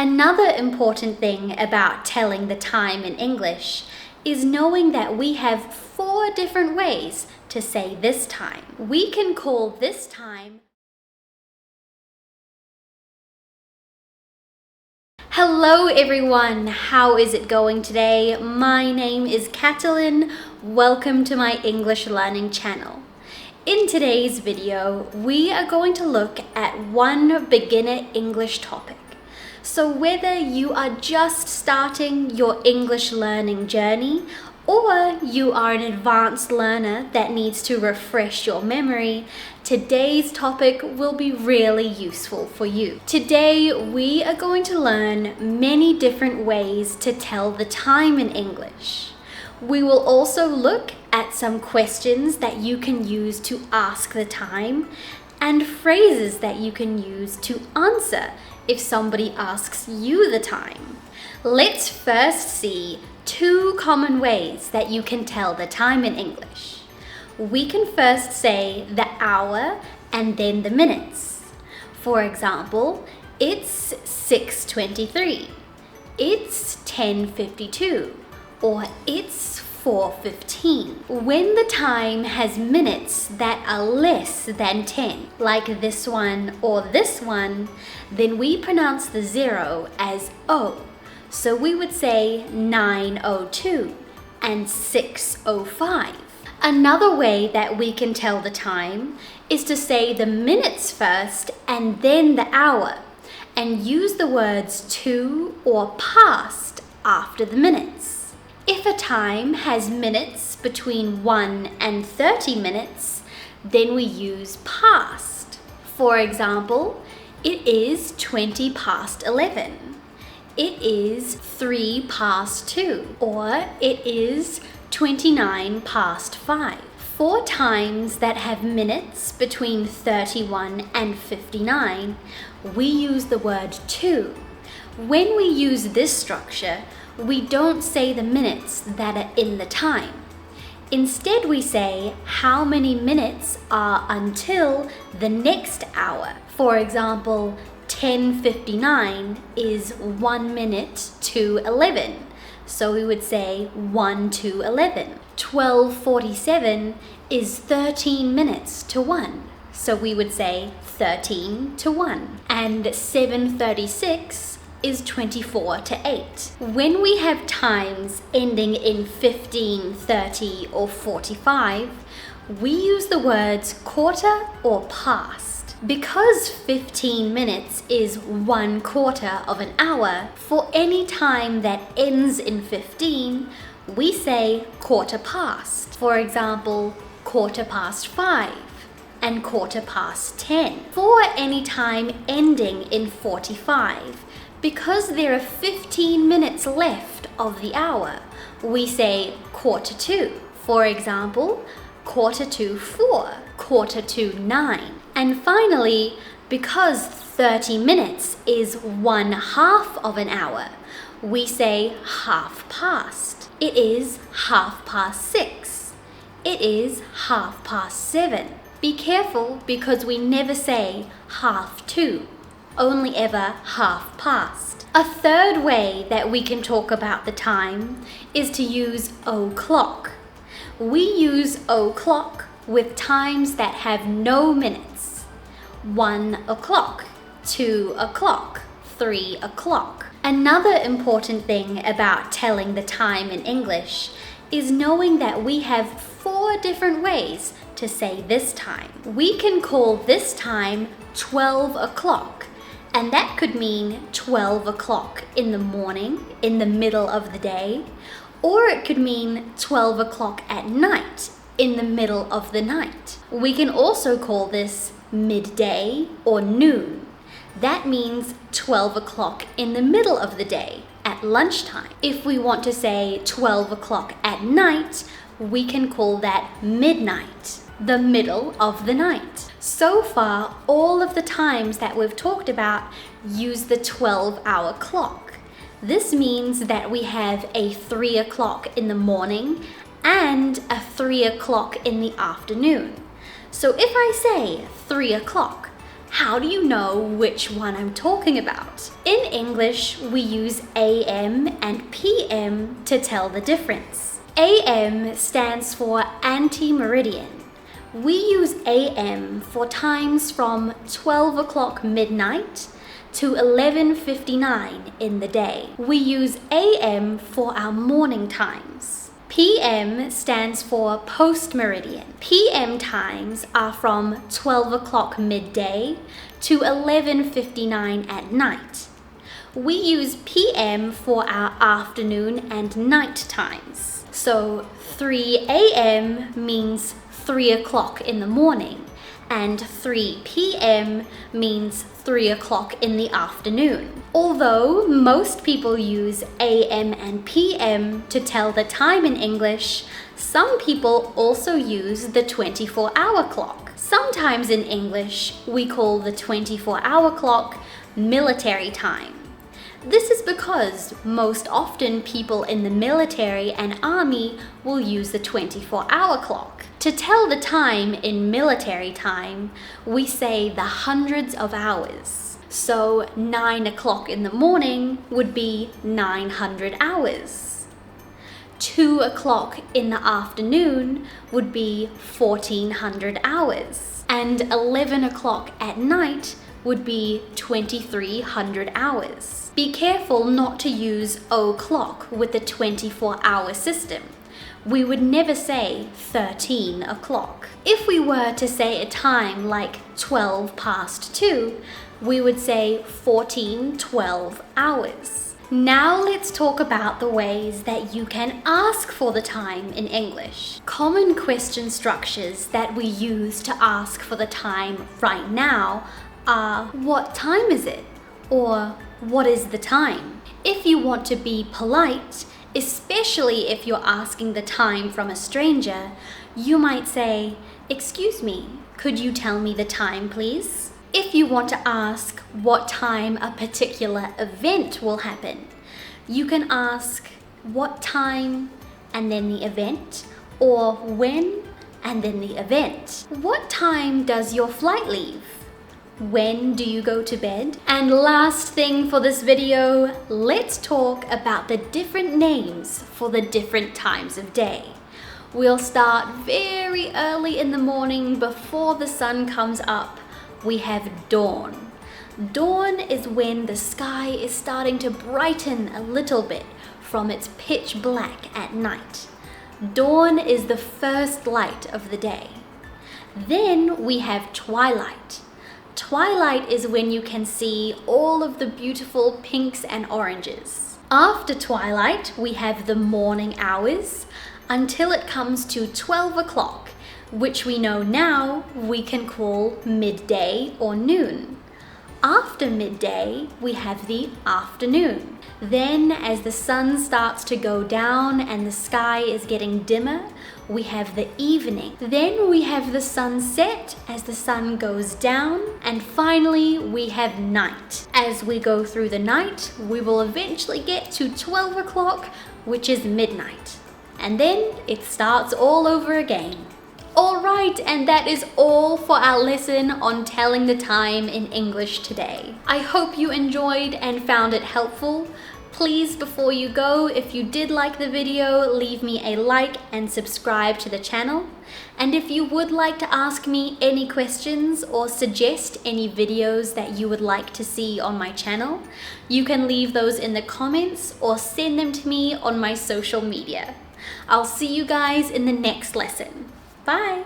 Another important thing about telling the time in English is knowing that we have 4 different ways to say this time. We can call this time. Hello everyone, how is it going today? My name is Catalin. Welcome to my English learning channel. In today's video, we are going to look at one beginner English topic. So whether you are just starting your English learning journey or you are an advanced learner that needs to refresh your memory, today's topic will be really useful for you. Today, we are going to learn many different ways to tell the time in English. We will also look at some questions that you can use to ask the time and phrases that you can use to answer if somebody asks you the time. Let's first see 2 common ways that you can tell the time in English. We can first say the hour and then the minutes. For example, it's 6:23, it's 10:52, or it's 4:15. When the time has minutes that are less than 10, like this one or this one, then we pronounce the 0 as O. So we would say 9:02 and 6:05. Another way that we can tell the time is to say the minutes first and then the hour, and use the words to or past after the minutes. If a time has minutes between 1 and 30 minutes, then we use past. For example, it is 20 past 11. It is 3 past 2, or it is 29 past 5. For times that have minutes between 31 and 59, we use the word to. When we use this structure, we don't say the minutes that are in the time. Instead, we say how many minutes are until the next hour. For example, 10:59 is 1 minute to 11. So we would say 1 to 11. 12:47 is 13 minutes to 1. So we would say 13 to 1. And 7:36 is 24 to 8. When we have times ending in 15, 30, or 45, we use the words quarter or past. Because 15 minutes is 1/4 of an hour, for any time that ends in 15, we say quarter past. For example, 5:15 and 10:15. For any time ending in 45, because there are 15 minutes left of the hour, we say 2:45. For example, 4:45, 8:45. And finally, because 30 minutes is 1/2 of an hour, we say 1/2. It is 6:30. It is 7:30. Be careful because we never say 2:30, only ever 1/2. A third way that we can talk about the time is to use o'clock. We use o'clock with times that have no minutes. 1 o'clock, 2 o'clock, 3 o'clock. Another important thing about telling the time in English is knowing that we have 4 different ways to say this time. We can call this time 12 o'clock, and that could mean 12 o'clock in the morning, in the middle of the day, or it could mean 12 o'clock at night, in the middle of the night. We can also call this midday or noon. That means 12 o'clock in the middle of the day, at lunchtime. If we want to say 12 o'clock at night, we can call that midnight, the middle of the night. So far, all of the times that we've talked about use the 12-hour clock. This means that we have a 3 o'clock in the morning and a 3 o'clock in the afternoon. So if I say 3 o'clock, how do you know which one I'm talking about? In English, we use AM and PM to tell the difference. AM stands for anti-meridian. We use AM for times from 12 o'clock midnight to 11:59 in the day. We use AM for our morning times. PM stands for post-meridian. PM times are from 12 o'clock midday to 11:59 at night. We use PM for our afternoon and night times. So 3 AM means 3 o'clock in the morning, and 3 PM means 3 o'clock in the afternoon. Although most people use AM and PM to tell the time in English, some people also use the 24-hour clock. Sometimes in English, we call the 24-hour clock military time. This is because most often people in the military and army will use the 24-hour clock. To tell the time in military time, we say the hundreds of hours. So 9 o'clock in the morning would be 900 hours. 2 o'clock in the afternoon would be 1400 hours. And 11 o'clock at night would be 2300 hours. Be careful not to use o'clock with the 24-hour system. We would never say 13 o'clock. If we were to say a time like 12 past 2, we would say 1412 hours. Now let's talk about the ways that you can ask for the time in English. Common question structures that we use to ask for the time right now are, what time is it? Or, what is the time? If you want to be polite, especially if you're asking the time from a stranger, you might say, "Excuse me, could you tell me the time, please?" If you want to ask what time a particular event will happen, you can ask, "What time?" and then the event, or "When?" and then the event. What time does your flight leave? When do you go to bed? And last thing for this video, let's talk about the different names for the different times of day. We'll start very early in the morning before the sun comes up. We have dawn. Dawn is when the sky is starting to brighten a little bit from its pitch black at night. Dawn is the first light of the day. Then we have twilight. Twilight is when you can see all of the beautiful pinks and oranges. After twilight, we have the morning hours until it comes to 12 o'clock, which we know now we can call midday or noon. After midday, we have the afternoon. Then, as the sun starts to go down and the sky is getting dimmer, we have the evening. Then we have the sunset as the sun goes down. And finally, we have night. As we go through the night, we will eventually get to 12 o'clock, which is midnight. And then it starts all over again. Alright, and that is all for our lesson on telling the time in English today. I hope you enjoyed and found it helpful. Please, before you go, if you did like the video, leave me a like and subscribe to the channel. And if you would like to ask me any questions or suggest any videos that you would like to see on my channel, you can leave those in the comments or send them to me on my social media. I'll see you guys in the next lesson. Bye!